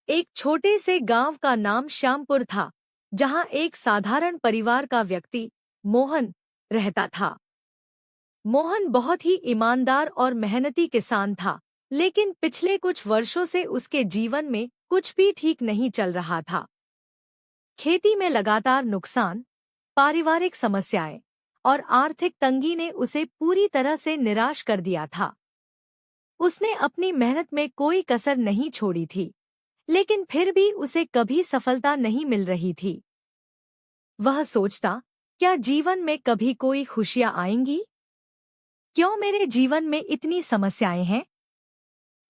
एक छोटे से गांव का नाम श्यामपुर था, जहां एक साधारण परिवार का व्यक्ति मोहन रहता था। मोहन बहुत ही ईमानदार और मेहनती किसान था, लेकिन पिछले कुछ वर्षों से उसके जीवन में कुछ भी ठीक नहीं चल रहा था। खेती में लगातार नुकसान, पारिवारिक समस्याएं और आर्थिक तंगी ने उसे पूरी तरह से निराश कर दिया था। उसने अपनी मेहनत में कोई कसर नहीं छोड़ी थी, लेकिन फिर भी उसे कभी सफलता नहीं मिल रही थी। वह सोचता, क्या जीवन में कभी कोई खुशियां आएंगी? क्यों मेरे जीवन में इतनी समस्याएं हैं?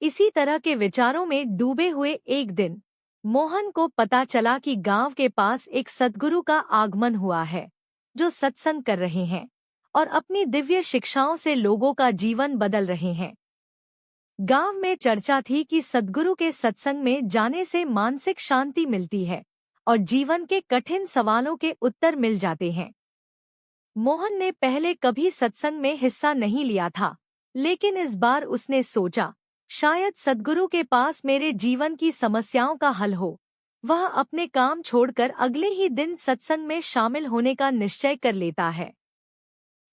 इसी तरह के विचारों में डूबे हुए एक दिन मोहन को पता चला कि गांव के पास एक सद्गुरु का आगमन हुआ है, जो सत्संग कर रहे हैं और अपनी दिव्य शिक्षाओं से लोगों का जीवन बदल रहे हैं। गांव में चर्चा थी कि सद्गुरु के सत्संग में जाने से मानसिक शांति मिलती है और जीवन के कठिन सवालों के उत्तर मिल जाते हैं। मोहन ने पहले कभी सत्संग में हिस्सा नहीं लिया था, लेकिन इस बार उसने सोचा, शायद सद्गुरु के पास मेरे जीवन की समस्याओं का हल हो। वह अपने काम छोड़कर अगले ही दिन सत्संग में शामिल होने का निश्चय कर लेता है।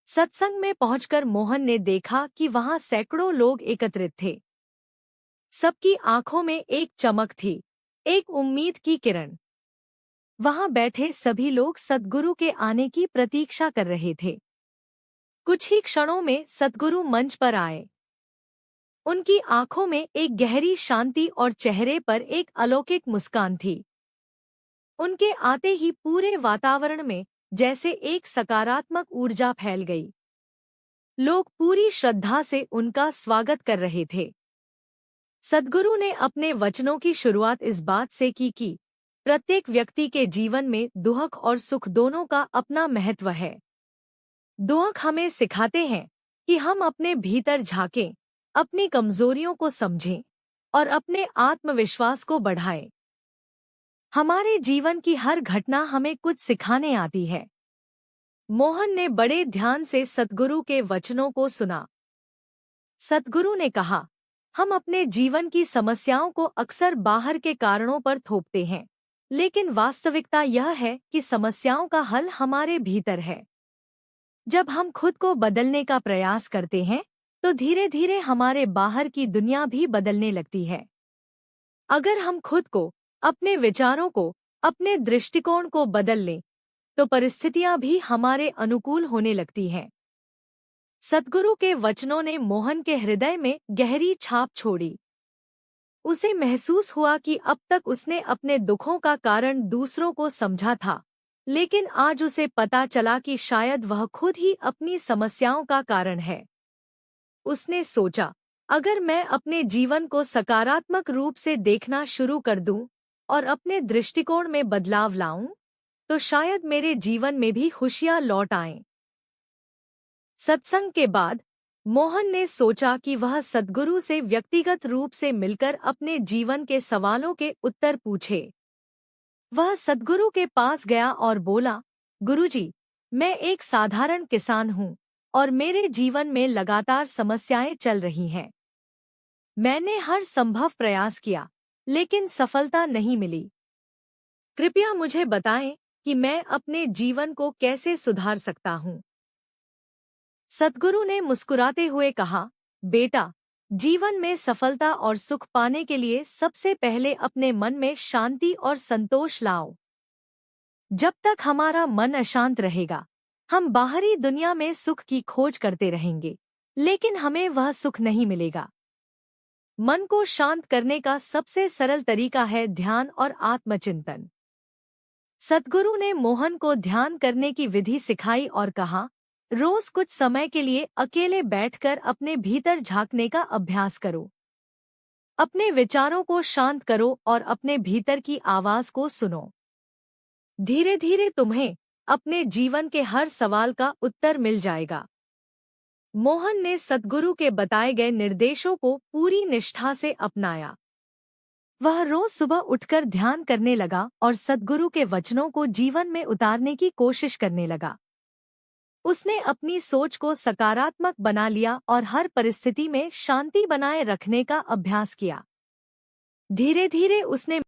सत्संग में पहुंचकर मोहन ने देखा कि वहां सैकड़ों लोग एकत्रित थे। सबकी आंखों में एक चमक थी, एक उम्मीद की किरण। वहां बैठे सभी लोग सद्गुरु के आने की प्रतीक्षा कर रहे थे। कुछ ही क्षणों में सद्गुरु मंच पर आए। उनकी आंखों में एक गहरी शांति और चेहरे पर एक अलौकिक मुस्कान थी। उनके आते ही पूरे वातावरण में जैसे एक सकारात्मक ऊर्जा फैल गई। लोग पूरी श्रद्धा से उनका स्वागत कर रहे थे। सद्गुरु ने अपने वचनों की शुरुआत इस बात से की कि प्रत्येक व्यक्ति के जीवन में दुख और सुख दोनों का अपना महत्व है। दुख हमें सिखाते हैं कि हम अपने भीतर झांकें, अपनी कमजोरियों को समझें और अपने आत्मविश्वास को बढ़ाएं। हमारे जीवन की हर घटना हमें कुछ सिखाने आती है। मोहन ने बड़े ध्यान से सद्गुरु के वचनों को सुना। सद्गुरु ने कहा, हम अपने जीवन की समस्याओं को अक्सर बाहर के कारणों पर थोपते हैं, लेकिन वास्तविकता यह है कि समस्याओं का हल हमारे भीतर है। जब हम खुद को बदलने का प्रयास करते हैं, तो धीरे धीरे हमारे बाहर की दुनिया भी बदलने लगती है। अगर हम खुद को, अपने विचारों को, अपने दृष्टिकोण को बदल लें, तो परिस्थितियां भी हमारे अनुकूल होने लगती हैं। सद्गुरु के वचनों ने मोहन के हृदय में गहरी छाप छोड़ी। उसे महसूस हुआ कि अब तक उसने अपने दुखों का कारण दूसरों को समझा था, लेकिन आज उसे पता चला कि शायद वह खुद ही अपनी समस्याओं का कारण है। उसने सोचा, अगर मैं अपने जीवन को सकारात्मक रूप से देखना शुरू कर दूं और अपने दृष्टिकोण में बदलाव लाऊं, तो शायद मेरे जीवन में भी खुशियां लौट आएं। सत्संग के बाद मोहन ने सोचा कि वह सद्गुरु से व्यक्तिगत रूप से मिलकर अपने जीवन के सवालों के उत्तर पूछे। वह सद्गुरु के पास गया और बोला, गुरुजी, मैं एक साधारण किसान हूँ और मेरे जीवन में लगातार समस्याएं चल रही हैं। मैंने हर संभव प्रयास किया, लेकिन सफलता नहीं मिली। कृपया मुझे बताएं कि मैं अपने जीवन को कैसे सुधार सकता हूँ। सद्गुरु ने मुस्कुराते हुए कहा, बेटा, जीवन में सफलता और सुख पाने के लिए सबसे पहले अपने मन में शांति और संतोष लाओ। जब तक हमारा मन अशांत रहेगा, हम बाहरी दुनिया में सुख की खोज करते रहेंगे, लेकिन हमें वह सुख नहीं मिलेगा। मन को शांत करने का सबसे सरल तरीका है ध्यान और आत्मचिंतन। सद्गुरु ने मोहन को ध्यान करने की विधि सिखाई और कहा, रोज कुछ समय के लिए अकेले बैठकर अपने भीतर झांकने का अभ्यास करो। अपने विचारों को शांत करो और अपने भीतर की आवाज को सुनो। धीरे धीरे तुम्हें अपने जीवन के हर सवाल का उत्तर मिल जाएगा। मोहन ने सद्गुरु के बताए गए निर्देशों को पूरी निष्ठा से अपनाया। वह रोज सुबह उठकर ध्यान करने लगा और सद्गुरु के वचनों को जीवन में उतारने की कोशिश करने लगा। उसने अपनी सोच को सकारात्मक बना लिया और हर परिस्थिति में शांति बनाए रखने का अभ्यास किया। धीरे धीरे उसने